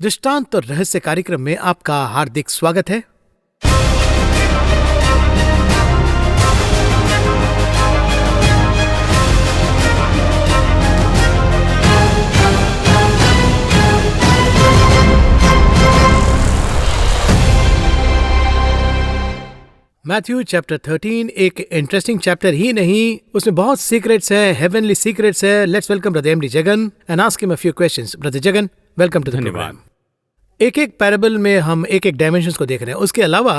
दृष्टांत और रहस्य कार्यक्रम में आपका हार्दिक स्वागत है। मैथ्यू चैप्टर 13 एक इंटरेस्टिंग चैप्टर ही नहीं, उसमें बहुत सीक्रेट्स है, हेवनली सीक्रेट्स है। Let's welcome brother MD Jagan and ask him a few questions. Brother Jagan, welcome to the program. एक एक पैराबल में हम एक एक डायमेंशंस को देख रहे हैं। उसके अलावा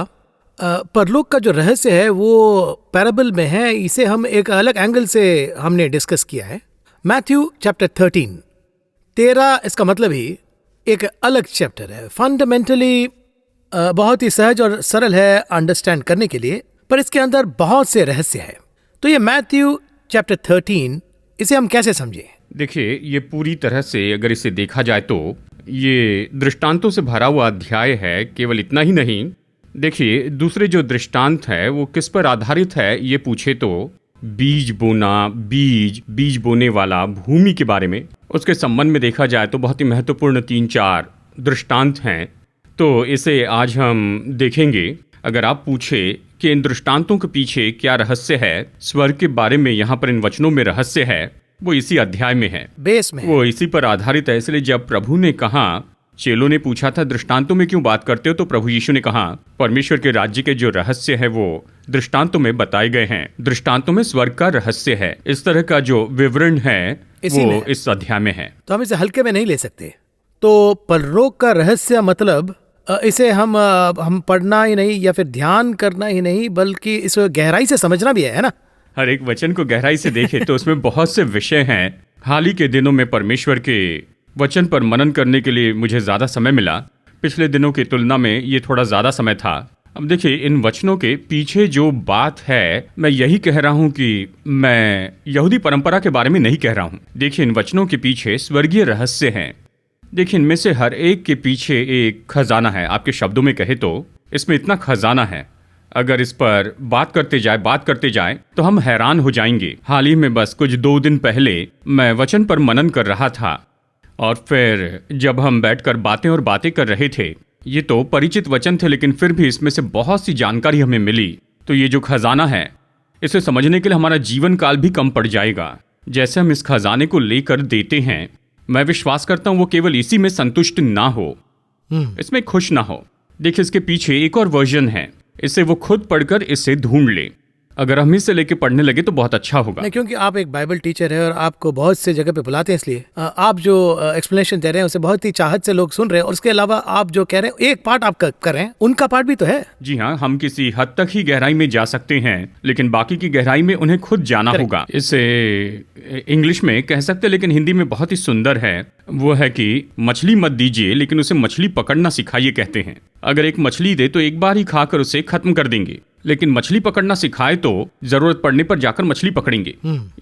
परलोक का जो रहस्य है वो पैराबल में है, इसे हम एक अलग एंगल से हमने डिस्कस किया है। मैथ्यू चैप्टर 13 इसका मतलब ही एक अलग चैप्टर है। फंडामेंटली बहुत ही सहज और सरल है अंडरस्टैंड करने के लिए, पर इसके अंदर बहुत से रहस्य है। तो ये मैथ्यू चैप्टर 13, इसे हम कैसे समझें? देखिए, ये पूरी तरह से अगर इसे देखा जाए तो ये दृष्टांतों से भरा हुआ अध्याय है। केवल इतना ही नहीं, देखिए दूसरे जो दृष्टांत है वो किस पर आधारित है ये पूछे तो बीज बोना, बीज बोने वाला, भूमि के बारे में, उसके संबंध में देखा जाए तो बहुत ही महत्वपूर्ण 3-4 दृष्टांत हैं। तो इसे आज हम देखेंगे। अगर आप पूछे कि इन दृष्टांतों के पीछे क्या रहस्य है, स्वर्ग के बारे में यहाँ पर इन वचनों में रहस्य है, वो इसी अध्याय में है, बेस में वो इसी पर आधारित है। इसलिए जब प्रभु ने कहा, चेलों ने पूछा था दृष्टांतों में क्यों बात करते हो, तो प्रभु यीशु ने कहा परमेश्वर के राज्य के जो रहस्य है वो दृष्टांतों में बताए गए हैं। दृष्टांतों में स्वर्ग का रहस्य है। इस तरह का जो विवरण है वो इस अध्याय में है। तो हम इसे हल्के में नहीं ले सकते। तो परलोक का रहस्य मतलब इसे हम पढ़ना ही नहीं या फिर ध्यान करना ही नहीं, बल्कि इसे गहराई से समझना भी है ना। हर एक वचन को गहराई से देखे तो उसमें बहुत से विषय हैं। हाल ही के दिनों में परमेश्वर के वचन पर मनन करने के लिए मुझे ज़्यादा समय मिला। पिछले दिनों की तुलना में ये थोड़ा ज़्यादा समय था। अब देखिए, इन वचनों के पीछे जो बात है, मैं यही कह रहा हूँ कि मैं यहूदी परंपरा के बारे में नहीं कह रहा हूँ। देखिए, इन वचनों के पीछे स्वर्गीय रहस्य हैं। देखिए, इनमें से हर एक के पीछे एक खजाना है। आपके शब्दों में कहे तो इसमें इतना खजाना है, अगर इस पर बात करते जाए तो हम हैरान हो जाएंगे। हाल ही में बस कुछ 2 दिन पहले मैं वचन पर मनन कर रहा था, और फिर जब हम बैठकर बातें कर रहे थे, ये तो परिचित वचन थे, लेकिन फिर भी इसमें से बहुत सी जानकारी हमें मिली। तो ये जो खजाना है, इसे समझने के लिए हमारा जीवन काल भी कम पड़ जाएगा। जैसे हम इस खजाने को लेकर देते हैं, मैं विश्वास करता हूं वो केवल इसी में संतुष्ट ना हो, इसमें खुश ना हो। देखिए, इसके पीछे एक और वर्जन है, इसे वो खुद पढ़कर इसे ढूंढ ले। अगर हम इसे लेके पढ़ने लगे तो बहुत अच्छा होगा। नहीं, क्योंकि आप एक बाइबल टीचर है और आपको बहुत से जगह पे बुलाते हैं, इसलिए आप जो एक्सप्लेनेशन दे रहे हैं उसे बहुत ही चाहत से लोग सुन रहे हैं। और उसके अलावा आप जो कह रहे हैं, एक पार्ट आप कर रहे हैं, उनका पार्ट भी तो है। जी हाँ, हम किसी हद तक ही गहराई में जा सकते हैं, लेकिन बाकी की गहराई में उन्हें खुद जाना होगा। इसे इंग्लिश में कह सकते, लेकिन हिंदी में बहुत ही सुंदर है। वो है कि मछली मत दीजिए, लेकिन उसे मछली पकड़ना सिखाइए, कहते हैं। अगर एक मछली दे तो एक बार ही खाकर उसे खत्म कर देंगे, लेकिन मछली पकड़ना सिखाए तो जरूरत पड़ने पर जाकर मछली पकड़ेंगे।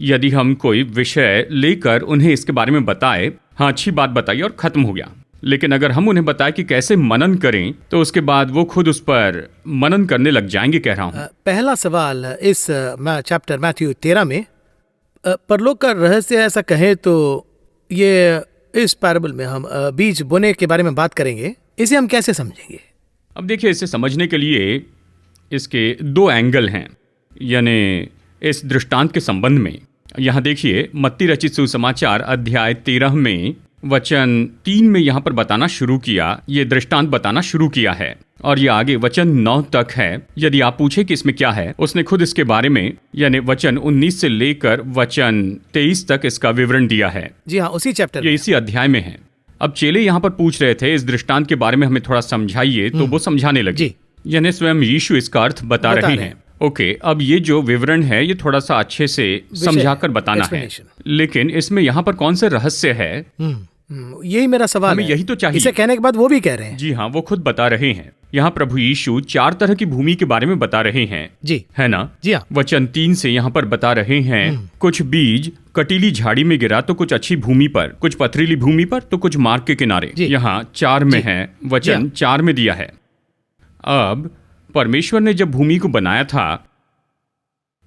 यदि हम कोई विषय लेकर उन्हें इसके बारे में बताए, हाँ अच्छी बात बताइए और खत्म हो गया। लेकिन अगर हम उन्हें बताए कि कैसे मनन करें, तो उसके बाद वो खुद उस पर मनन करने लग जाएंगे, कह रहा हूँ। पहला सवाल इस चैप्टर मैथ्यू 13 में परलोक का रहस्य ऐसा कहें तो ये इस पैराबल में हम बीज बोने के बारे में बात करेंगे। इसे हम कैसे समझेंगे? अब देखिए, इसे समझने के लिए इसके 2 एंगल हैं, यानी इस दृष्टांत के संबंध में। यहाँ देखिए, मत्ती रचित सुसमाचार अध्याय 13 में वचन 3 में यहाँ पर बताना शुरू किया, ये दृष्टांत बताना शुरू किया है, और ये आगे वचन 9 तक है। यदि आप पूछे कि इसमें क्या है, उसने खुद इसके बारे में, यानी वचन 19 से लेकर वचन 23 तक इसका विवरण दिया है। जी हाँ, उसी चैप्टर, ये इसी अध्याय में है। अब चेले यहाँ पर पूछ रहे थे, इस दृष्टांत के बारे में हमें थोड़ा समझाइए, तो वो समझाने लगे, यानी स्वयं यीशु इसका अर्थ बता रहे हैं। ओके, अब ये जो विवरण है ये थोड़ा सा अच्छे से समझाकर बताना है, लेकिन इसमें यहाँ पर कौन से रहस्य है, यही मेरा सवाल हमें है। यही तो चाहिए। इसे कहने के बाद वो भी कह रहे हैं। जी हाँ, वो खुद बता रहे हैं। यहाँ प्रभु यीशु 4 तरह की भूमि के बारे में बता रहे हैं, जी है ना? जी हाँ। वचन 3 से यहाँ पर बता रहे हैं, कुछ बीज कटीली झाड़ी में गिरा तो कुछ अच्छी भूमि पर, कुछ पथरीली भूमि पर, तो कुछ मार्ग के किनारे। यहाँ 4 में है, वचन 4 में दिया है। अब परमेश्वर ने जब भूमि को बनाया था,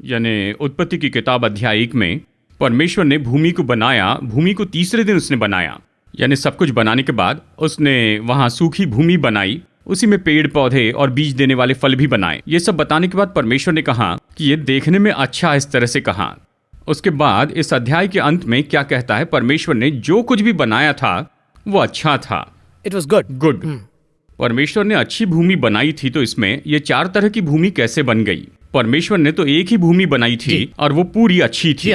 यानी उत्पत्ति की किताब अध्याय 1 में परमेश्वर ने भूमि को बनाया, भूमि को तीसरे दिन उसने बनाया। यानी सब कुछ बनाने के बाद उसने वहां सूखी भूमि बनाई, उसी में पेड़ पौधे और बीज देने वाले फल भी बनाए। ये सब बताने के बाद परमेश्वर ने कहा कि ये देखने में अच्छा, इस तरह से कहा। उसके बाद इस अध्याय के अंत में क्या कहता है, परमेश्वर ने जो कुछ भी बनाया था वो अच्छा था। It was good. गुड। परमेश्वर ने अच्छी भूमि बनाई थी, तो इसमें ये 4 तरह की भूमि कैसे बन गई? परमेश्वर ने तो एक ही भूमि बनाई थी और वो पूरी अच्छी थी।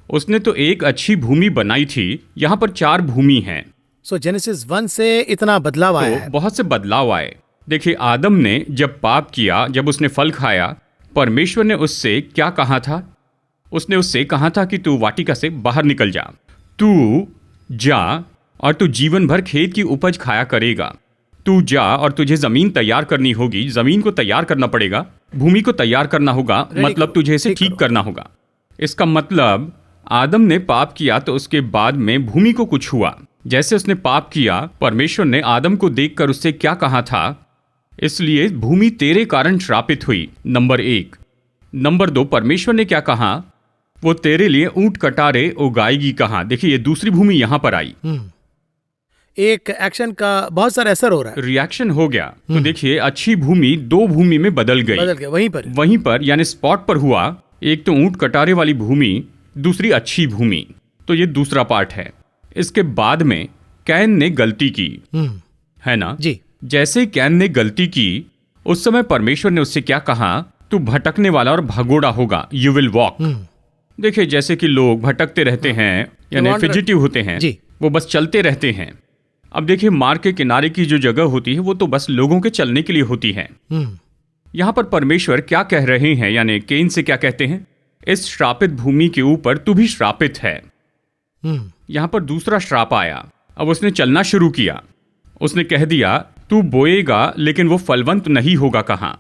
उसने तो एक अच्छी भूमि बनाई थी, यहाँ पर 4 भूमि हैं। सो जेनेसिस 1 से इतना बदलाव आया है। बहुत से बदलाव आए। देखिए, आदम ने जब पाप किया, जब उसने फल खाया, परमेश्वर ने उससे क्या कहा था? उसने उससे कहा था कि तू वाटिका से बाहर निकल जा, तू जा और तू जीवन भर खेत की उपज खाया करेगा। तू जा और तुझे जमीन तैयार करनी होगी, जमीन को तैयार करना पड़ेगा, भूमि को तैयार करना होगा, मतलब तुझे इसे ठीक करना होगा। इसका मतलब आदम ने पाप किया तो उसके बाद में भूमि को कुछ हुआ। जैसे उसने पाप किया, परमेश्वर ने आदम को देखकर उससे क्या कहा था? इसलिए भूमि तेरे कारण श्रापित हुई, नंबर 1। नंबर 2, परमेश्वर ने क्या कहा? वो तेरे लिए ऊंट कटारे उगाएगी कहा। देखिए, ये दूसरी भूमि यहां पर आई। एक एक्शन का बहुत सारा असर हो रहा है, रिएक्शन हो गया। तो देखिए, अच्छी भूमि 2 भूमि में बदल गई। वहीं पर यानी स्पॉट पर हुआ। एक तो ऊंट कटारे वाली भूमि, दूसरी अच्छी भूमि। तो ये दूसरा पार्ट है। इसके बाद में कैन ने गलती की, है ना जी। जैसे कैन ने गलती की, उस समय परमेश्वर ने उससे क्या कहा? तू भटकने वाला और भगोड़ा होगा, यू विल वॉक। देखिए, जैसे कि लोग भटकते रहते हैं, यानी फिजिटिव होते हैं, वो बस चलते रहते हैं। अब देखिए, मार्ग के किनारे की जो जगह होती है वो तो बस लोगों के चलने के लिए होती है। यहाँ पर परमेश्वर क्या कह रहे हैं, यानी केन से क्या कहते हैं? इस श्रापित भूमि के ऊपर तू भी श्रापित है। यहाँ पर दूसरा श्राप आया। अब उसने चलना शुरू किया। उसने कह दिया तू बोएगा लेकिन वो फलवंत नहीं होगा कहा।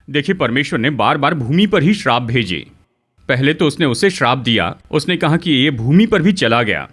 देखिए, परमेश्वर ने बार बार भूमि पर ही श्राप भेजे। पहले तो उसने उसे श्राप दिया, उसने कहा कि ये भूमि पर भी चला गया,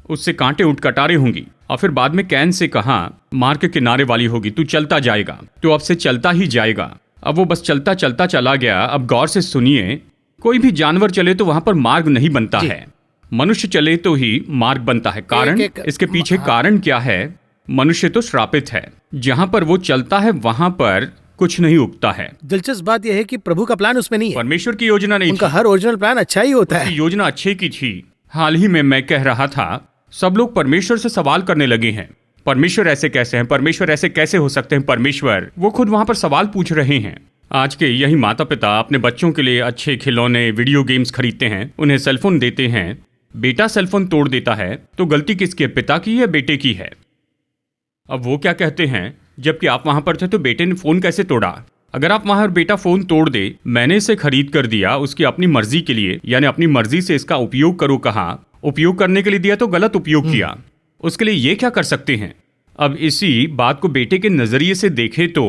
उससे कांटे ऊंट कटारे होंगी। और फिर बाद में कैन से कहा मार्ग के किनारे वाली होगी, तू चलता जाएगा, तू अब से चलता ही जाएगा। अब वो बस चलता चलता चला गया। अब गौर से सुनिए, कोई भी जानवर चले तो वहां पर मार्ग नहीं बनता है, मनुष्य चले तो ही मार्ग बनता है। कारण इसके पीछे कारण क्या है? मनुष्य तो श्रापित है। जहां पर वो चलता है वहां पर कुछ नहीं उगता है। दिलचस्प बात यह है कि प्रभु का प्लान उसमें नहीं है, परमेश्वर की योजना नहीं उनका थी। हर ओरिजिनल प्लान अच्छा ही होता है। योजना अच्छे की थी। हाल ही में मैं कह रहा था, सब लोग परमेश्वर से सवाल करने लगे हैं, परमेश्वर ऐसे कैसे हैं, परमेश्वर ऐसे कैसे हो सकते हैं। परमेश्वर वो खुद वहां पर सवाल पूछ रहे हैं। आज के यही माता पिता अपने बच्चों के लिए अच्छे खिलौने, वीडियो गेम्स खरीदते हैं, उन्हें सेलफोन देते हैं। बेटा सेलफोन तोड़ देता है तो गलती किसकी है, पिता की या बेटे की है? अब वो क्या कहते हैं, जबकि आप वहां पर थे तो बेटे ने फोन कैसे तोड़ा? अगर आप वहां बेटा फोन तोड़ दे, मैंने इसे खरीद कर दिया उसकी अपनी मर्जी के लिए, यानी अपनी मर्जी से इसका उपयोग करो कहा, उपयोग करने के लिए दिया तो गलत उपयोग किया, उसके लिए ये क्या कर सकते हैं? अब इसी बात को बेटे के नजरिए से देखे तो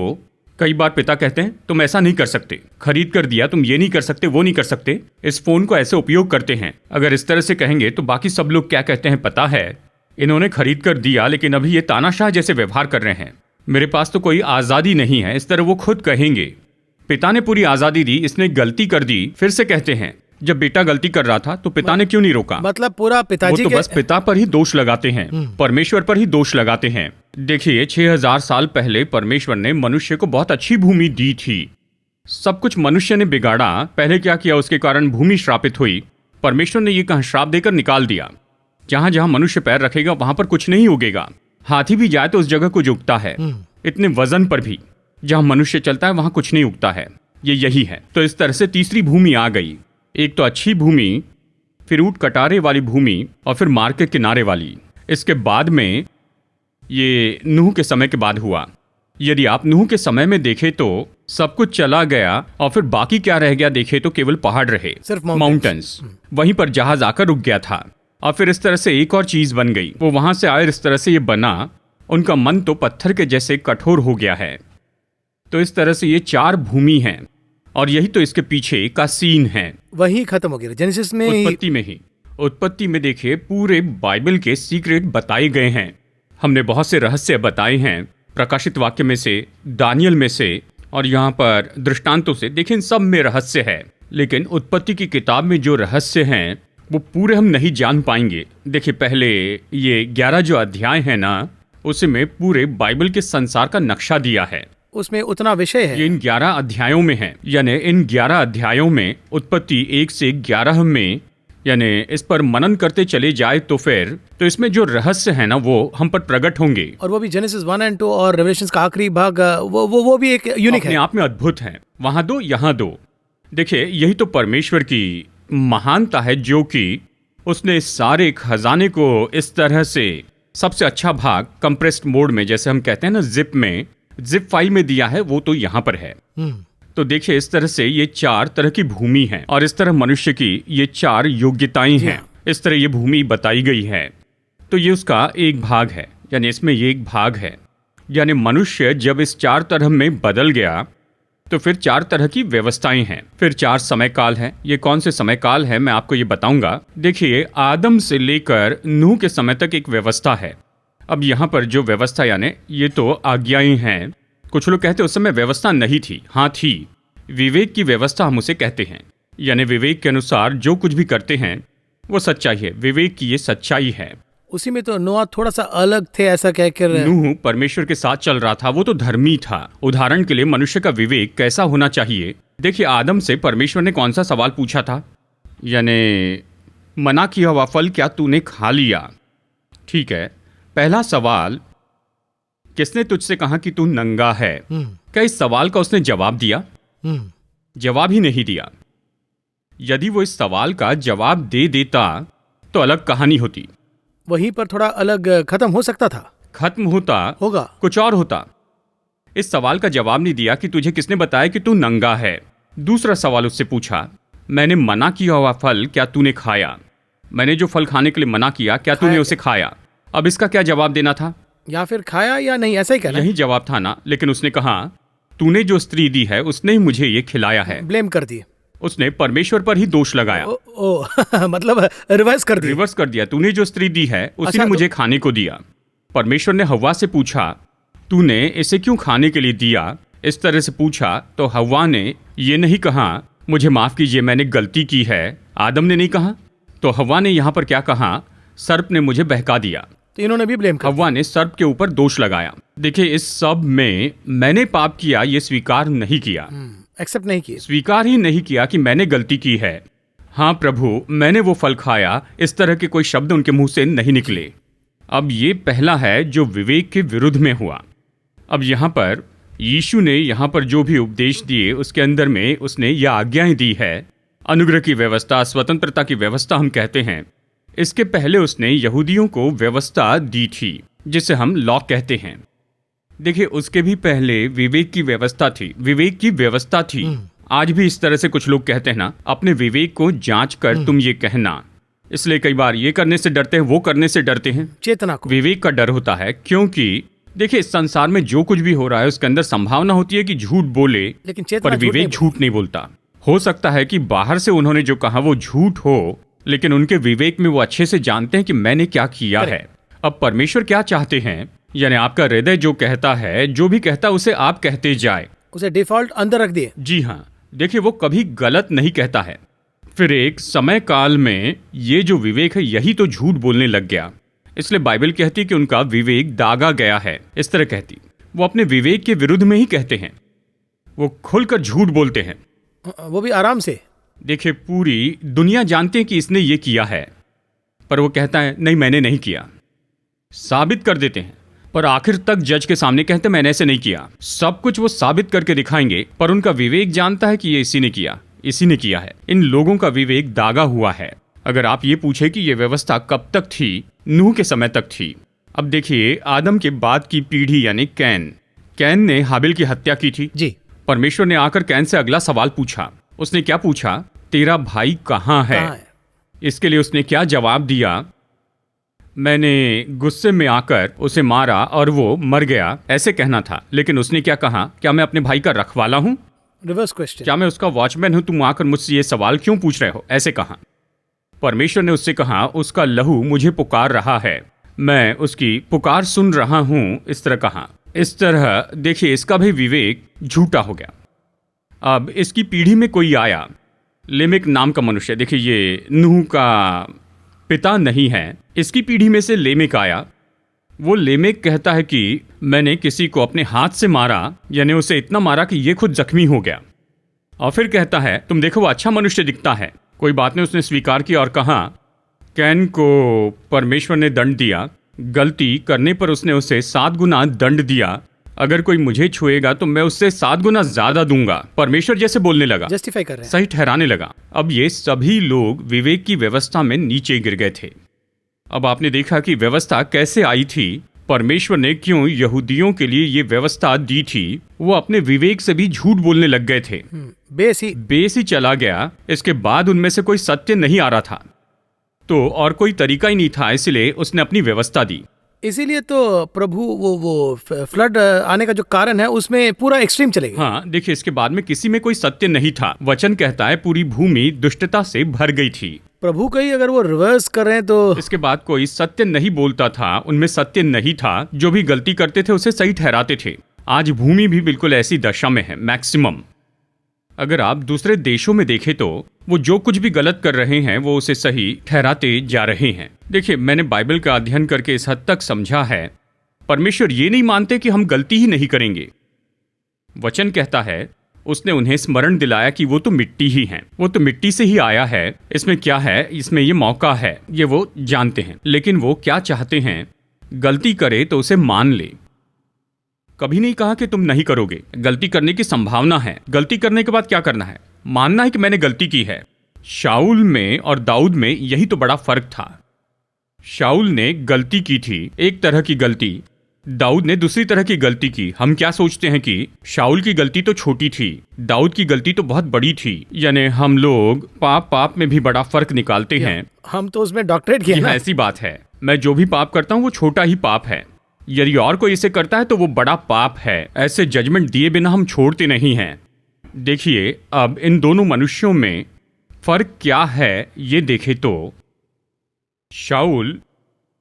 कई बार पिता कहते हैं तुम ऐसा नहीं कर सकते, खरीद कर दिया, तुम ये नहीं कर सकते, वो नहीं कर सकते, इस फोन को ऐसे उपयोग करते हैं। अगर इस तरह से कहेंगे तो बाकी सब लोग क्या कहते हैं पता है? इन्होंने खरीद कर दिया लेकिन अभी ये तानाशाह जैसे व्यवहार कर रहे हैं, मेरे पास तो कोई आजादी नहीं है, इस तरह वो खुद कहेंगे। पिता ने पूरी आजादी दी, इसने गलती कर दी। फिर से कहते हैं जब बेटा गलती कर रहा था तो पिता ने क्यों नहीं रोका? मतलब पूरा पिताजी वो तो बस पिता पर ही दोष लगाते हैं, परमेश्वर पर ही दोष लगाते हैं। देखिए, 6000 साल पहले परमेश्वर ने मनुष्य को बहुत अच्छी भूमि दी थी, सब कुछ मनुष्य ने बिगाड़ा। पहले क्या किया, उसके कारण भूमि श्रापित हुई। परमेश्वर ने ये कहा श्राप देकर निकाल दिया, जहां जहां मनुष्य पैर रखेगा वहां पर कुछ नहीं उगेगा। हाथी भी जाए तो उस जगह कुछ उगता है, इतने वजन पर भी जहां मनुष्य चलता है वहां कुछ नहीं उगता है। ये यही है। तो इस तरह से तीसरी भूमि आ गई, एक तो अच्छी भूमि, फिर ऊंट कटारे वाली भूमि और फिर मार्ग के किनारे वाली। इसके बाद में ये नूह के समय के बाद हुआ। यदि आप नूह के समय में देखें तो सब कुछ चला गया और फिर बाकी क्या रह गया देखे तो केवल पहाड़ रहे, सिर्फ माउंटेन्स। वहीं पर जहाज आकर रुक गया था और फिर इस तरह से एक और चीज बन गई, वो वहां से आए, इस तरह से ये बना, उनका मन तो पत्थर के जैसे कठोर हो गया है। तो इस तरह से ये 4 भूमि हैं और यही तो इसके पीछे का सीन है। वही खत्म हो गया जेनेसिस में, उत्पत्ति में ही। उत्पत्ति में देखिए पूरे बाइबल के सीक्रेट बताए गए हैं। हमने बहुत से रहस्य बताए हैं, प्रकाशित वाक्य में से, दानियल में से और यहाँ पर दृष्टांतों से। देखिए इन सब में रहस्य है, लेकिन उत्पत्ति की किताब में जो रहस्य हैं वो पूरे हम नहीं जान पाएंगे। देखिए, पहले ये 11 जो अध्याय है ना, उसमें पूरे बाइबल के संसार का नक्शा दिया है। उसमें उतना विषय है। ये इन 11 अध्यायों में है, यानी इन 11 अध्यायों में उत्पत्ति 1 से 11 में, यानी इस पर मनन करते चले जाए तो इसमें जो रहस्य है ना वो हम पर प्रकट होंगे। और वो भी जेनेसिस 1 और 2 और रेवलेशंस का आखिरी भाग, वो भी एक यूनिक है, अपने आप में अद्भुत है। वहां दो यहाँ दो। देखिए, यही तो परमेश्वर की महानता है, जो कि उसने इस सारे खजाने को इस तरह से सबसे अच्छा भाग कंप्रेस्ड मोड में, जैसे हम कहते हैं ना जिप फाइल में दिया है, वो तो यहाँ पर है। तो देखिए, इस तरह से ये 4 तरह की भूमि है और इस तरह मनुष्य की ये 4 योग्यताएं हैं। इस तरह ये भूमि बताई गई है। तो ये उसका एक भाग है, यानी इसमें ये एक भाग है। यानी मनुष्य जब इस 4 तरह में बदल गया तो फिर 4 तरह की व्यवस्थाएं हैं, फिर 4 समय काल है। ये कौन से समय काल है मैं आपको ये बताऊंगा। देखिए, आदम से लेकर नूह के समय तक एक व्यवस्था है। अब यहाँ पर जो व्यवस्था, यानी ये तो आज्ञाएं हैं। कुछ लोग कहते हैं उस समय व्यवस्था नहीं थी। हाँ थी, विवेक की व्यवस्था हम उसे कहते हैं। यानी विवेक के अनुसार जो कुछ भी करते हैं वो सच्चाई है, विवेक की ये सच्चाई है। उसी में तो नोआ थोड़ा सा अलग थे, ऐसा कहकर। नूह परमेश्वर के साथ चल रहा था, वो तो धर्मी था। उदाहरण के लिए मनुष्य का विवेक कैसा होना चाहिए। देखिए, आदम से परमेश्वर ने कौन सा सवाल पूछा था, यानी मना किया हुआ फल क्या तूने खा लिया। ठीक है, पहला सवाल, किसने तुझसे कहा कि तू नंगा है। क्या इस सवाल का उसने जवाब दिया? जवाब ही नहीं दिया। यदि वो इस सवाल का जवाब दे देता तो अलग कहानी होती, वहीं पर थोड़ा अलग खत्म हो सकता था, खत्म होगा कुछ और होता। इस सवाल का जवाब नहीं दिया कि तुझे किसने बताया कि तू नंगा है। दूसरा सवाल उससे पूछा, मैंने मना किया हुआ फल क्या तूने खाया। मैंने जो फल खाने के लिए मना किया, क्या तूने उसे खाया। अब इसका क्या जवाब देना था, या फिर खाया या नहीं, ऐसा ही कहना। यही जवाब था ना। लेकिन उसने कहा, तूने जो स्त्री दी है उसने ही मुझे ये खिलाया है। ब्लेम कर दिए, उसने परमेश्वर पर ही दोष लगाया। मतलब रिवर्स कर दिया। तूने जो स्त्री दी है उसी ने मुझे खाने को दिया। परमेश्वर ने हव्वा से पूछा, तूने इसे क्यों खाने के लिए दिया। इस तरह से पूछा तो हव्वा ने ये नहीं कहा, मुझे माफ कीजिए मैंने गलती की है। आदम ने नहीं कहा। तो हव्वा ने यहाँ पर क्या कहा, सर्प ने मुझे बहका दिया। तो इन्होंने भी ब्लेम कर हव्वा ने सर्प के ऊपर दोष लगाया। देखिए, इस सब में मैंने पाप किया ये स्वीकार नहीं किया, एक्सेप्ट नहीं किया, स्वीकार ही नहीं किया कि मैंने गलती की है। हाँ प्रभु, मैंने वो फल खाया, इस तरह के कोई शब्द उनके मुंह से नहीं निकले। अब ये पहला है जो विवेक के विरुद्ध में हुआ। अब यहाँ पर यीशु ने यहाँ पर जो भी उपदेश दिए उसके अंदर में उसने यह आज्ञाएं दी है। अनुग्रह की व्यवस्था, स्वतंत्रता की व्यवस्था हम कहते हैं। इसके पहले उसने यहूदियों को व्यवस्था दी थी जिसे हम लॉ कहते हैं। देखिए, उसके भी पहले विवेक की व्यवस्था थी, विवेक की व्यवस्था थी। आज भी इस तरह से कुछ लोग कहते हैं ना, अपने विवेक को जांच कर तुम ये कहना। इसलिए कई बार ये करने से डरते हैं, वो करने से डरते हैं। चेतना को, विवेक का डर होता है, क्योंकि देखिए इस संसार में जो कुछ भी हो रहा है उसके अंदर संभावना होती है कि झूठ बोले, लेकिन चेतना पर विवेक झूठ नहीं बोलता। हो सकता है कि बाहर से उन्होंने जो कहा वो झूठ हो, लेकिन उनके विवेक में वो अच्छे से जानते हैं कि मैंने क्या किया है। अब परमेश्वर क्या चाहते हैं, यानी आपका हृदय जो कहता है, जो भी कहता है उसे आप कहते जाए, उसे डिफॉल्ट अंदर रख दिए। जी हाँ, देखिए वो कभी गलत नहीं कहता है। फिर एक समय काल में ये जो विवेक है यही तो झूठ बोलने लग गया। इसलिए बाइबल कहती कि उनका विवेक दागा गया है। इस तरह कहती, वो अपने विवेक के विरुद्ध में ही कहते हैं, वो खुलकर झूठ बोलते हैं, वो भी आराम से। देखिए पूरी दुनिया जानते हैं कि इसने ये किया है, पर वो कहता है नहीं मैंने नहीं किया। साबित कर देते हैं, पर आखिर तक जज के सामने कहते हैं मैंने ऐसे नहीं किया। सब कुछ वो साबित करके दिखाएंगे, पर उनका विवेक जानता है कि ये इसी ने किया, इसी ने किया है। इन लोगों का विवेक दागा हुआ है। अगर आप ये पूछे कि ये व्यवस्था कब तक थी, नूह के समय तक थी। अब देखिए आदम के बाद की पीढ़ी यानी कैन ने हाबिल की हत्या की थी जी। परमेश्वर ने आकर कैन से अगला सवाल पूछा। उसने क्या पूछा, तेरा भाई कहाँ है? इसके लिए उसने क्या जवाब दिया, मैंने गुस्से में आकर उसे मारा और वो मर गया, ऐसे कहना था। लेकिन उसने क्या कहा, क्या मैं अपने भाई का रखवाला हूं? रिवर्स क्वेश्चन, क्या मैं उसका वॉचमैन हूं? तुम आकर मुझसे ये सवाल क्यों पूछ रहे हो? ऐसे कहा। परमेश्वर ने उससे कहा, उसका लहू मुझे पुकार रहा है, मैं उसकी पुकार सुन रहा हूं, इस तरह कहा। इस तरह देखिए इसका भी विवेक झूठा हो गया। अब इसकी पीढ़ी में कोई आया, लेमेक नाम का मनुष्य, देखिए ये नूह का पिता नहीं है, इसकी पीढ़ी में से लेमेक आया। वो लेमेक कहता है कि मैंने किसी को अपने हाथ से मारा, यानी उसे इतना मारा कि ये खुद जख्मी हो गया। और फिर कहता है तुम देखो वो अच्छा मनुष्य दिखता है, कोई बात नहीं, उसने स्वीकार किया और कहा कैन को परमेश्वर ने दंड दिया, गलती करने पर उसने उसे 7 गुना दंड दिया, अगर कोई मुझे छुएगा तो मैं उससे 7 गुना ज्यादा दूंगा। परमेश्वर जैसे बोलने लगा, जस्टिफाई कर रहे हैं, सही ठहराने लगा। अब ये सभी लोग विवेक की व्यवस्था में नीचे गिर गए थे। अब आपने देखा कि व्यवस्था कैसे आई थी, परमेश्वर ने क्यों यहूदियों के लिए ये व्यवस्था दी थी। वो अपने विवेक से भी झूठ बोलने लग गए थे, बेस ही चला गया। इसके बाद उनमें से कोई सत्य नहीं आ रहा था, तो और कोई तरीका ही नहीं था, इसलिए उसने अपनी व्यवस्था दी। इसीलिए तो प्रभु वो फ्लड आने का जो कारण है उसमें पूरा एक्सट्रीम चले गए। हाँ, देखिए इसके बाद में किसी में कोई सत्य नहीं था। वचन कहता है पूरी भूमि दुष्टता से भर गई थी। प्रभु का ही अगर वो रिवर्स कर रहे हैं तो इसके बाद कोई सत्य नहीं बोलता था, उनमें सत्य नहीं था। जो भी गलती करते थे उसे सही ठहराते थे। आज भूमि भी बिल्कुल ऐसी दशा में है मैक्सिमम। अगर आप दूसरे देशों में देखें तो वो जो कुछ भी गलत कर रहे हैं वो उसे सही ठहराते जा रहे हैं। देखिए मैंने बाइबल का अध्ययन करके इस हद तक समझा है, परमेश्वर ये नहीं मानते कि हम गलती ही नहीं करेंगे। वचन कहता है उसने उन्हें स्मरण दिलाया कि वो तो मिट्टी ही हैं, वो तो मिट्टी से ही आया है। इसमें क्या है, इसमें ये मौका है, ये वो जानते हैं। लेकिन वो क्या चाहते हैं, गलती करे तो उसे मान ले। कभी नहीं कहा कि तुम नहीं करोगे, गलती करने की संभावना है। गलती करने के बाद क्या करना है, मानना है कि मैंने गलती की है। शाऊल में और दाऊद में यही तो बड़ा फर्क था। शाऊल ने गलती की थी, एक तरह की गलती, दाऊद ने दूसरी तरह की गलती की। हम क्या सोचते हैं कि शाऊल की गलती तो छोटी थी, दाऊद की गलती तो बहुत बड़ी थी। यानी हम लोग पाप में भी बड़ा फर्क निकालते हैं। हम तो उसमें डॉक्टरेट किया ना। ऐसी बात है, मैं जो भी पाप करता हूँ वो छोटा ही पाप है, यदि और कोई इसे करता है तो वो बड़ा पाप है। ऐसे जजमेंट दिए बिना हम छोड़ते नहीं हैं। देखिए अब इन दोनों मनुष्यों में फर्क क्या है ये देखें तो शाऊल,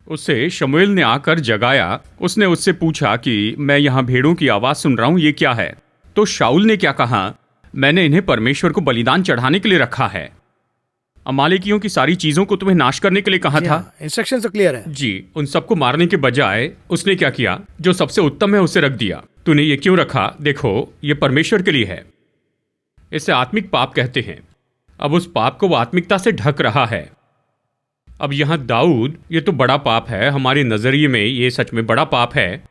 उसे शमूएल ने आकर जगाया। उसने उससे पूछा कि मैं यहाँ भेड़ों की आवाज सुन रहा हूँ, ये क्या है? तो शाऊल ने क्या कहा, मैंने इन्हें परमेश्वर को बलिदान चढ़ाने के लिए रखा है। अमालेकियों की सारी चीजों को तुम्हें नाश करने के लिए कहा था। इंस्ट्रक्शन तो क्लियर है जी। उन सबको मारने के बजाय उसने क्या किया, जो सबसे उत्तम है उसे रख दिया। तूने ये क्यों रखा? देखो ये परमेश्वर के लिए है। इसे आत्मिक पाप कहते हैं। अब उस पाप को वो आत्मिकता से ढक रहा है। अब यहां दाऊद, ये तो बड़ा पाप है हमारे नजरिए में, ये सच में बड़ा पाप है।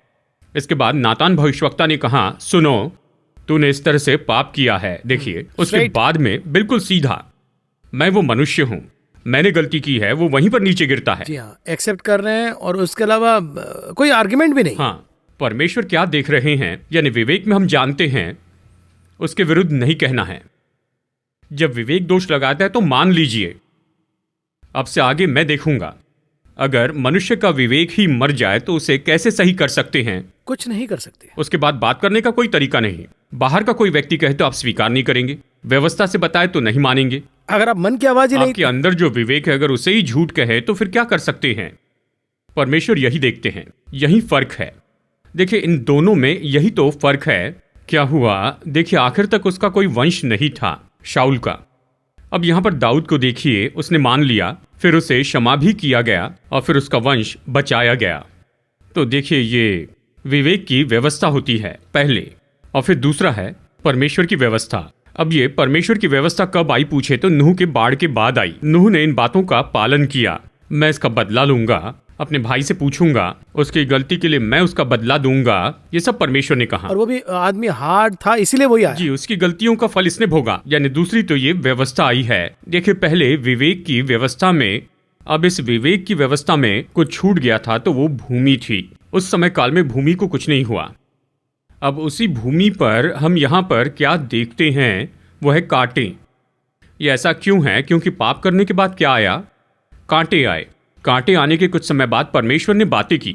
इसके बाद नातान भविष्यवक्ता ने कहा, सुनो तूने इस तरह से पाप किया है। देखिए उसके बाद में बिल्कुल सीधा, मैं वो मनुष्य हूं, मैंने गलती की है, वो वहीं पर नीचे गिरता है। जी हाँ, एक्सेप्ट कर रहे हैं और उसके अलावा कोई आर्गुमेंट भी नहीं। हाँ, परमेश्वर क्या देख रहे हैं, यानी विवेक में हम जानते हैं उसके विरुद्ध नहीं कहना है। जब विवेक दोष लगाता है तो मान लीजिए अब से आगे मैं देखूंगा। अगर मनुष्य का विवेक ही मर जाए तो उसे कैसे सही कर सकते हैं? कुछ नहीं कर सकते। उसके बाद बात करने का कोई तरीका नहीं। बाहर का कोई व्यक्ति कहे तो आप स्वीकार नहीं करेंगे, व्यवस्था से बताए तो नहीं मानेंगे। अगर आप मन की आवाज ही नहीं, आपके अंदर जो विवेक है अगर उसे ही झूठ कहे तो फिर क्या कर सकते हैं? परमेश्वर यही देखते हैं, यही फर्क है। देखिए इन दोनों में यही तो फर्क है। क्या हुआ, देखिए आखिर तक उसका कोई वंश नहीं था शाऊल का। अब यहां पर दाऊद को देखिए, उसने मान लिया, फिर उसे क्षमा भी किया गया और फिर उसका वंश बचाया गया। तो देखिए ये विवेक की व्यवस्था होती है पहले, और फिर दूसरा है परमेश्वर की व्यवस्था। अब ये परमेश्वर की व्यवस्था कब आई पूछे तो नूह के बाढ़ के बाद आई। नूह ने इन बातों का पालन किया। मैं इसका बदला लूंगा, अपने भाई से पूछूंगा, उसकी गलती के लिए मैं उसका बदला दूंगा, ये सब परमेश्वर ने कहा। और वो भी आदमी हार्ड था इसीलिए वही आया। जी, उसकी गलतियों का फल इसने भोगा। यानी दूसरी तो ये व्यवस्था आई है। देखिए पहले विवेक की व्यवस्था में, अब इस विवेक की व्यवस्था में कुछ छूट गया था तो वो भूमि थी। उस समय काल में भूमि को कुछ नहीं हुआ। अब उसी भूमि पर हम यहाँ पर क्या देखते हैं, वो है कांटे। ये ऐसा क्यों है? क्योंकि पाप करने के बाद क्या आया? कांटे आए। कांटे आने के कुछ समय बाद परमेश्वर ने बातें की,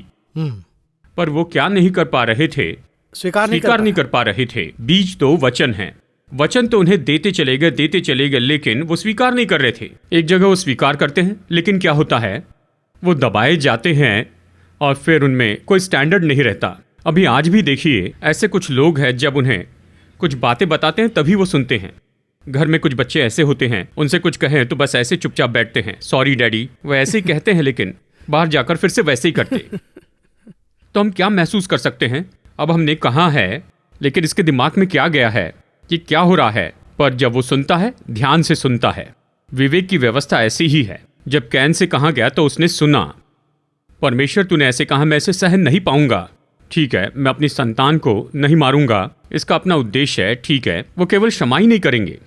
पर वो क्या नहीं कर पा रहे थे? स्वीकार नहीं कर पा रहे थे। बीज तो वचन है, वचन तो उन्हें देते चले गए, लेकिन वो स्वीकार नहीं कर रहे थे। एक जगह वो स्वीकार करते हैं, लेकिन क्या होता है, वो दबाए जाते हैं और फिर उनमें कोई स्टैंडर्ड नहीं रहता। अभी आज भी देखिए ऐसे कुछ लोग हैं, जब उन्हें कुछ बातें बताते हैं तभी वो सुनते हैं। घर में कुछ बच्चे ऐसे होते हैं, उनसे कुछ कहें तो बस ऐसे चुपचाप बैठते हैं, सॉरी डैडी, वो ऐसे ही कहते हैं, लेकिन बाहर जाकर फिर से वैसे ही करते। तो हम क्या महसूस कर सकते हैं? अब हमने कहा है, लेकिन इसके दिमाग में क्या गया है कि क्या हो रहा है? पर जब वो सुनता है, ध्यान से सुनता है। विवेक की व्यवस्था ऐसी ही है। जब कैन से कहा गया तो उसने सुना, परमेश्वर तूने ऐसे कहा, मैं इसे सहन नहीं पाऊंगा। ठीक है, मैं अपनी संतान को नहीं मारूंगा, इसका अपना उद्देश्य है। ठीक है, वो केवल क्षमा ही नहीं करेंगे,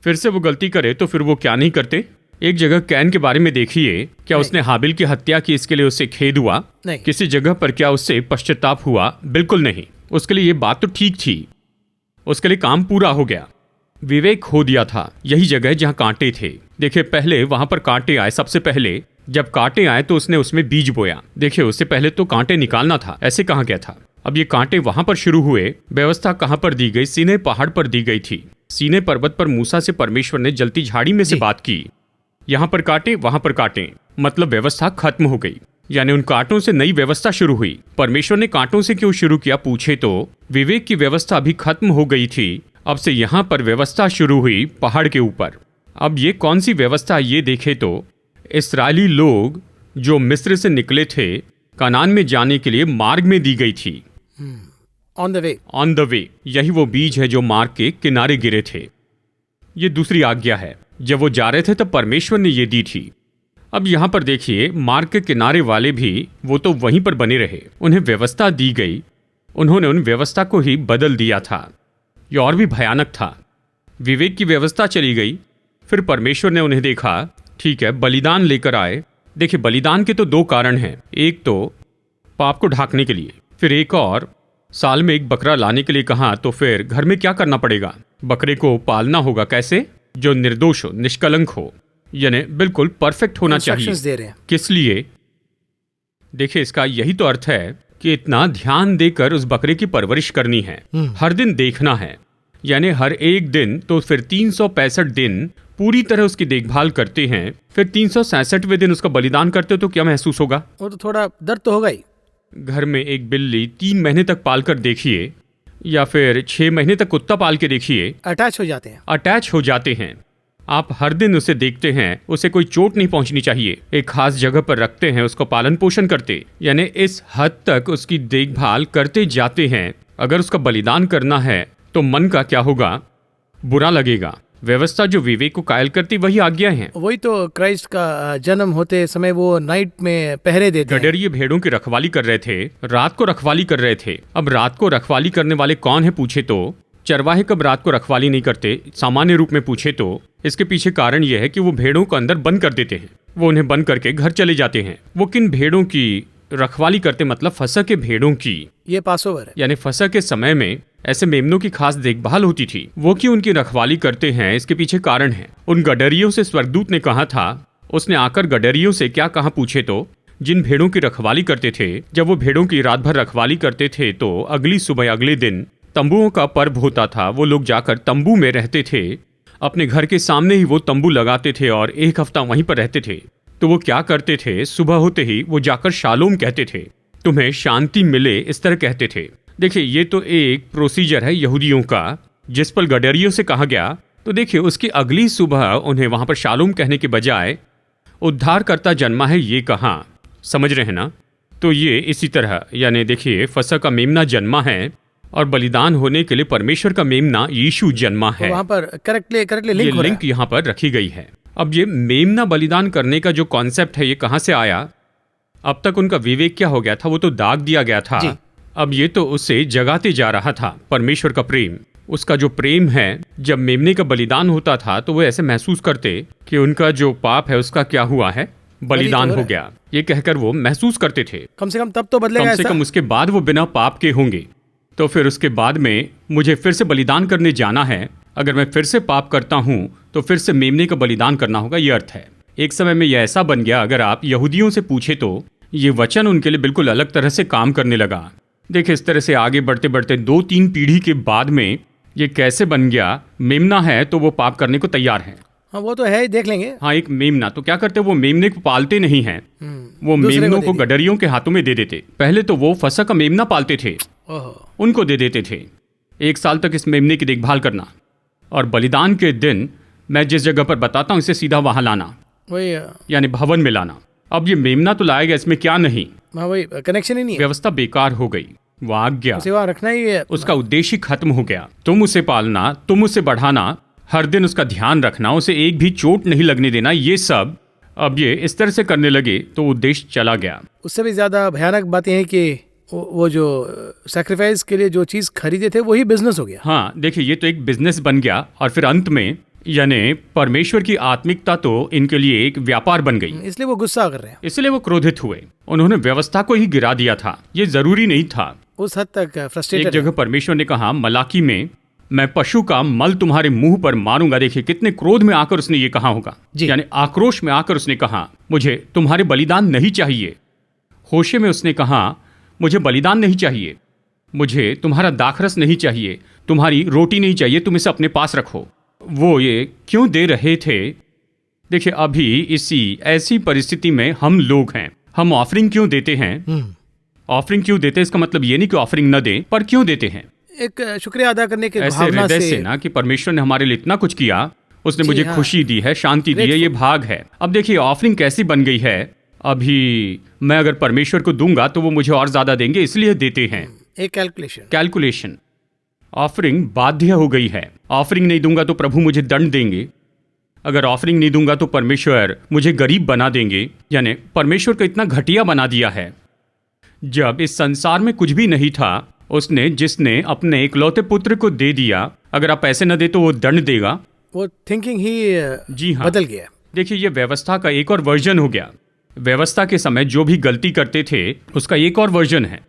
फिर से वो गलती करे तो फिर वो क्या नहीं करते? एक जगह कैन के बारे में देखिए, क्या उसने हाबिल की हत्या की, इसके लिए उसे खेद हुआ? नहीं। किसी जगह पर क्या उससे पश्चाताप हुआ? बिल्कुल नहीं। उसके लिए ये बात तो ठीक थी, उसके लिए काम पूरा हो गया। विवेक खो दिया था यही जगह जहां कांटे थे। देखिए, पहले वहां पर कांटे आए। सबसे पहले जब कांटे आए तो उसने उसमें बीज बोया। देखिए, उससे पहले तो कांटे निकालना था, ऐसे कहा गया था। अब ये कांटे वहां पर शुरू हुए। व्यवस्था कहां पर दी गई? सीनै पहाड़ पर दी गई थी। सीनै पर्वत पर मूसा से परमेश्वर ने जलती झाड़ी में से बात की। यहां पर कांटे, वहां पर कांटे, मतलब व्यवस्था खत्म हो गई। यानी उन कांटों से नई व्यवस्था शुरू हुई। परमेश्वर ने कांटों से क्यों शुरू किया पूछे तो विवेक की व्यवस्था अभी खत्म हो गई थी। अब से यहां पर व्यवस्था शुरू हुई पहाड़ के ऊपर। अब ये कौन सी व्यवस्था? ये देखे तो इस्राएली लोग जो मिस्र से निकले थे, कनान में जाने के लिए मार्ग में दी गई थी। On the way. On the way, यही वो बीज है जो मार्ग के किनारे गिरे थे। ये दूसरी आज्ञा है। जब वो जा रहे थे तब परमेश्वर ने ये दी थी। अब यहां पर देखिए, मार्ग के किनारे वाले भी वो तो वहीं पर बने रहे, उन्हें व्यवस्था दी गई, उन्होंने उन व्यवस्था को ही बदल दिया था। ये और भी भयानक था। विवेक की व्यवस्था चली गई, फिर परमेश्वर ने उन्हें देखा, ठीक है, बलिदान लेकर आए। देखिए, बलिदान के तो दो कारण हैं। एक तो पाप को ढांकने के लिए, फिर एक और साल में एक बकरा लाने के लिए कहा। तो फिर घर में क्या करना पड़ेगा? बकरे को पालना होगा। कैसे? जो निर्दोष हो, निष्कलंक हो, यानी बिल्कुल परफेक्ट होना चाहिए। दे रहे हैं। किस लिए? देखिए, इसका यही तो अर्थ है कि इतना ध्यान देकर उस बकरे की परवरिश करनी है, हर दिन देखना है, यानी हर एक दिन। तो फिर 365 दिन पूरी तरह उसकी देखभाल करते हैं, फिर 366वें दिन उसका बलिदान करते हो तो क्या महसूस होगा? वो तो थोड़ा दर्द तो होगा ही। घर में एक बिल्ली 3 महीने तक पाल कर देखिए, या फिर 6 महीने तक कुत्ता पाल के देखिए, अटैच हो जाते हैं। अटैच हो जाते हैं। आप हर दिन उसे देखते हैं, उसे कोई चोट नहीं पहुंचनी चाहिए, एक खास जगह पर रखते हैं, उसको पालन पोषण करते, यानी इस हद तक उसकी देखभाल करते जाते हैं। अगर उसका बलिदान करना है तो मन का क्या होगा? बुरा लगेगा। व्यवस्था जो विवेक को कायल करती वही आज्ञा है। वही तो क्राइस्ट का जन्म होते समय वो नाइट में पहरे देते हैं। गडरिये भेड़ों की रखवाली कर रहे थे, रात को रखवाली कर रहे थे। अब रात को रखवाली करने वाले कौन है पूछे तो चरवाहे कब रात को रखवाली नहीं करते, सामान्य रूप में पूछे तो इसके पीछे कारण यह है कि वो भेड़ों को अंदर बंद कर देते हैं, वो उन्हें बंद करके घर चले जाते हैं। वो किन भेड़ों की रखवाली करते? मतलब फसह के भेड़ों की। ये पासओवर है। यानी फसह के समय में ऐसे मेमनों की खास देखभाल होती थी। वो क्यों उनकी रखवाली करते हैं, इसके पीछे कारण है। उन गडरियों से स्वर्गदूत ने कहा था, उसने आकर गडरियों से क्या कहा पूछे तो जिन भेड़ों की रखवाली करते थे, जब वो भेड़ों की रात भर रखवाली करते थे तो अगली सुबह अगले दिन तंबुओं का पर्व होता था। वो लोग जाकर तंबू में रहते थे, अपने घर के सामने ही वो तंबू लगाते थे और एक हफ्ता वहीं पर रहते थे। तो वो क्या करते थे, सुबह होते ही वो जाकर शालोम कहते थे, तुम्हें शांति मिले, इस तरह कहते थे। देखिए, ये तो एक प्रोसीजर है यहूदियों का, जिस पर गडरियों से कहा गया। तो देखिए, उसकी अगली सुबह उन्हें वहां पर शालोम कहने के बजाय उद्धारकर्ता जन्मा है ये कहा। समझ रहे हैं ना? तो ये इसी तरह, यानी देखिए, फसह का मेमना जन्मा है और बलिदान होने के लिए परमेश्वर का मेमना यीशु जन्मा है। वहां पर करेक्टली लिंक यहाँ पर रखी गई है। अब ये मेमना बलिदान करने का जो कॉन्सेप्ट है, ये कहाँ से आया? अब तक उनका विवेक क्या हो गया था? वो तो दाग दिया गया था। अब ये तो उसे जगाते जा रहा था। परमेश्वर का प्रेम, उसका जो प्रेम है, जब मेमने का बलिदान होता था तो वो ऐसे महसूस करते कि उनका जो पाप है उसका क्या हुआ है, बलिदान हो गया। ये कहकर वो महसूस करते थे कम से कम तब तो बदलेगा, कम से कम उसके बाद वो बिना पाप के होंगे। तो फिर उसके बाद में मुझे फिर से बलिदान करने जाना है। अगर मैं फिर से पाप करता हूँ तो फिर से मेमने का बलिदान करना होगा, ये अर्थ है। एक समय में यह ऐसा बन गया, अगर आप यहूदियों से पूछे तो ये वचन उनके लिए बिल्कुल अलग तरह से काम करने लगा। देखिए, इस तरह से आगे बढ़ते बढ़ते 2-3 पीढ़ी के बाद में ये कैसे बन गया। मेमना है तो वो पाप करने को तैयार है। हाँ, वो तो है, देख लेंगे। हाँ, एक मेमना तो क्या करते, वो मेमने को पालते नहीं हैं, वो मेमनों को गडरियों के हाथों में दे देते। पहले तो वो फसह का मेमना पालते थे, उनको दे देते थे 1 साल तक इस मेमने की देखभाल करना। और बलिदान के दिन मैं जिस जगह पर बताता हूँ इसे सीधा वहां लाना, वही यानी भवन में लाना। अब ये मेमना तो लाया गया, इसमें क्या नहीं, वही कनेक्शन ही नहीं है। व्यवस्था बेकार हो गई, वो आज्ञा, उसे वहाँ रखना ही है, उसका उद्देश्य खत्म हो गया। तुम उसे पालना, तुम उसे बढ़ाना, हर दिन उसका ध्यान रखना, उसे एक भी चोट नहीं लगने देना, ये सब अब ये इस तरह से करने लगे तो उद्देश्य चला गया। उससे भी ज्यादा भयानक बातें हैं कि वो जो सैक्रिफाइस के लिए जो चीज खरीदे थे वही बिजनेस हो गया। हाँ देखिए, ये तो एक बिजनेस बन गया और फिर अंत में यानी परमेश्वर की आत्मिकता तो इनके लिए एक व्यापार बन गई। इसलिए वो गुस्सा कर रहे हैं, इसलिए वो क्रोधित हुए, उन्होंने व्यवस्था को ही गिरा दिया था, ये जरूरी नहीं था। उस हद तक एक फ्रस्ट्रेटेड जगह परमेश्वर ने कहा मलाकी में, मैं पशु का मल तुम्हारे मुंह पर मारूंगा। देखिए कितने क्रोध में आकर उसने ये कहा होगा, यानी आक्रोश में आकर उसने कहा मुझे तुम्हारे बलिदान नहीं चाहिए। होशे में उसने कहा मुझे बलिदान नहीं चाहिए, मुझे तुम्हारा दाखरस नहीं चाहिए, तुम्हारी रोटी नहीं चाहिए, तुम इसे अपने पास रखो। वो ये क्यों दे रहे थे? देखिए अभी इसी ऐसी परिस्थिति में हम लोग हैं, हम ऑफरिंग क्यों देते हैं? ऑफरिंग क्यों देते हैं इसका मतलब ये नहीं कि ऑफरिंग न दें, पर क्यों देते हैं? एक शुक्रिया अदा करने के ऐसे भावना हृदय से से ना कि परमेश्वर ने हमारे लिए इतना कुछ किया, उसने जी मुझे हाँ। खुशी दी है, शांति दी है, ये भाग है। अब देखिए ऑफरिंग कैसी बन गई है, अभी मैं अगर परमेश्वर को दूंगा तो वो मुझे और ज्यादा देंगे, इसलिए देते हैं। एक कैलकुलेशन, ऑफरिंग बाध्य हो गई है। ऑफरिंग नहीं दूंगा तो प्रभु मुझे दंड देंगे, अगर ऑफरिंग नहीं दूंगा तो परमेश्वर मुझे गरीब बना देंगे, यानी परमेश्वर को इतना घटिया बना दिया है। जब इस संसार में कुछ भी नहीं था, उसने जिसने अपने इकलौते पुत्र को दे दिया, अगर आप पैसे न दे तो वो दंड देगा। वो थिंकिंग ही जी हाँ, बदल गया। देखिए ये व्यवस्था का एक और वर्जन हो गया। व्यवस्था के समय जो भी गलती करते थे उसका एक और वर्जन है।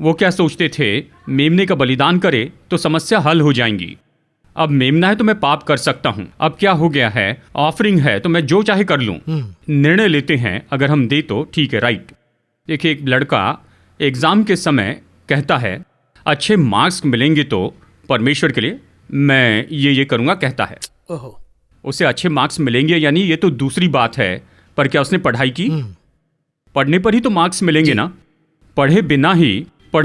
वो क्या सोचते थे, मेमने का बलिदान करे तो समस्या हल हो जाएंगी। अब मेमना है तो मैं पाप कर सकता हूँ। अब क्या हो गया है, ऑफरिंग है तो मैं जो चाहे कर लूँ। निर्णय लेते हैं अगर हम दे तो ठीक है, राइट। देखिए एक लड़का एग्जाम के समय कहता है अच्छे मार्क्स मिलेंगे तो परमेश्वर के लिए मैं ये करूँगा, कहता है। ओहो, उसे अच्छे मार्क्स मिलेंगे यानी ये तो दूसरी बात है, पर क्या उसने पढ़ाई की? पढ़ने पर ही तो मार्क्स मिलेंगे ना। पढ़े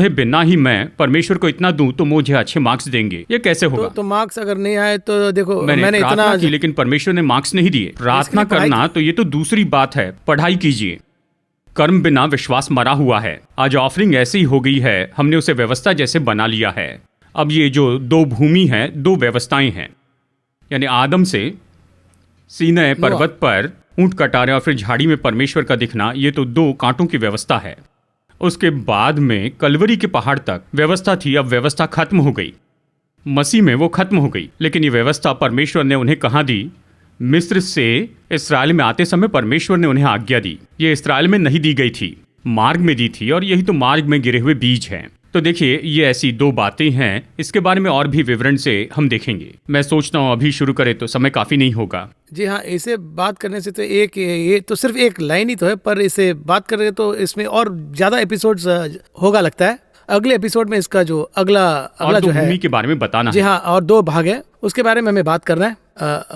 बिना ही मैं परमेश्वर को इतना दूं तो मुझे अच्छे मार्क्स देंगे, ये कैसे होगा? तो मार्क्स अगर नहीं आए तो देखो मैंने इतना की लेकिन परमेश्वर ने मार्क्स नहीं दिए। प्रार्थना करना तो ये तो दूसरी बात है, पढ़ाई कीजिए। कर्म बिना विश्वास मरा हुआ है। आज ऑफरिंग ऐसी हो गई है, हमने उसे व्यवस्था जैसे बना लिया है। अब ये जो दो भूमि है, दो व्यवस्थाएं हैं, यानी आदम से सीनै पर्वत पर ऊंट कटारे और फिर झाड़ी में परमेश्वर का दिखना, ये तो दो कांटों की व्यवस्था है। उसके बाद में कलवरी के पहाड़ तक व्यवस्था थी, अब व्यवस्था खत्म हो गई। मसीह में वो खत्म हो गई, लेकिन ये व्यवस्था परमेश्वर ने उन्हें कहाँ दी? मिस्र से इस्राएल में आते समय परमेश्वर ने उन्हें आज्ञा दी। ये इस्राएल में नहीं दी गई थी, मार्ग में दी थी, और यही तो मार्ग में गिरे हुए बीज हैं। तो देखिए ये ऐसी दो बातें हैं, इसके बारे में और भी विवरण से हम देखेंगे। मैं सोचता हूँ अभी शुरू करें तो समय काफी नहीं होगा। जी हाँ, इसे बात करने से तो ये तो सिर्फ एक लाइन ही तो है, पर इसे बात करें तो इसमें और ज्यादा एपिसोड्स होगा लगता है। अगले एपिसोड में इसका जो अगला जो है भूमि के बारे में बताना जी है। हाँ, और दो भाग है, उसके बारे में हमें बात करना है।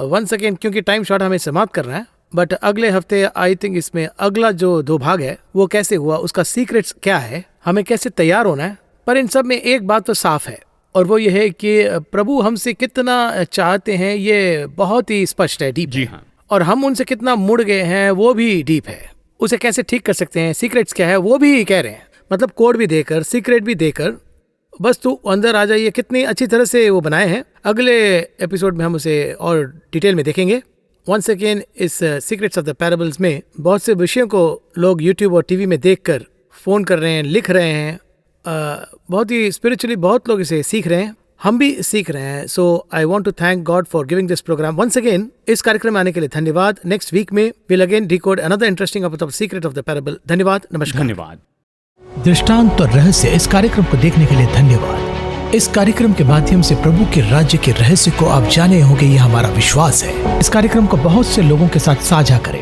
वन सेकेंड, क्योंकि टाइम शॉर्ट हमें समाप्त करना है, बट अगले हफ्ते आई थिंक इसमें अगला जो दो भाग है वो कैसे हुआ, उसका सीक्रेट्स क्या है, हमें कैसे तैयार होना है। पर इन सब में एक बात तो साफ है, और वो ये है कि प्रभु हमसे कितना चाहते हैं, ये बहुत ही स्पष्ट है, डीप जी है। हाँ। और हम उनसे कितना मुड़ गए हैं वो भी डीप है। उसे कैसे ठीक कर सकते हैं, सीक्रेट्स क्या है वो भी कह रहे हैं। मतलब कोड भी देकर, सीक्रेट भी देकर, बस तू अंदर आ जाइए, कितनी अच्छी तरह से वो बनाए हैं। अगले एपिसोड में हम उसे और डिटेल में देखेंगे। वंस अगेन इस सीक्रेट्स ऑफ द पैराबल्स में बहुत से विषयों को लोग यूट्यूब और टीवी में देखकर फोन कर रहे हैं, लिख रहे हैं। बहुत ही स्पिरिचुअली बहुत लोग इसे सीख रहे हैं, हम भी सीख रहे हैं। So I want to thank God for giving this program once again. इस कार्यक्रम में आने के लिए धन्यवाद। नेक्स्ट वीक में will again decode another interesting of the secret of the parable. धन्यवाद, नमस्कार। धन्यवाद। दृष्टांत और रहस्य इस कार्यक्रम को देखने के लिए धन्यवाद। इस कार्यक्रम के माध्यम से प्रभु के राज्य के रहस्य को आप जाने होंगे, यह हमारा विश्वास है। इस कार्यक्रम को बहुत से लोगों के साथ साझा करें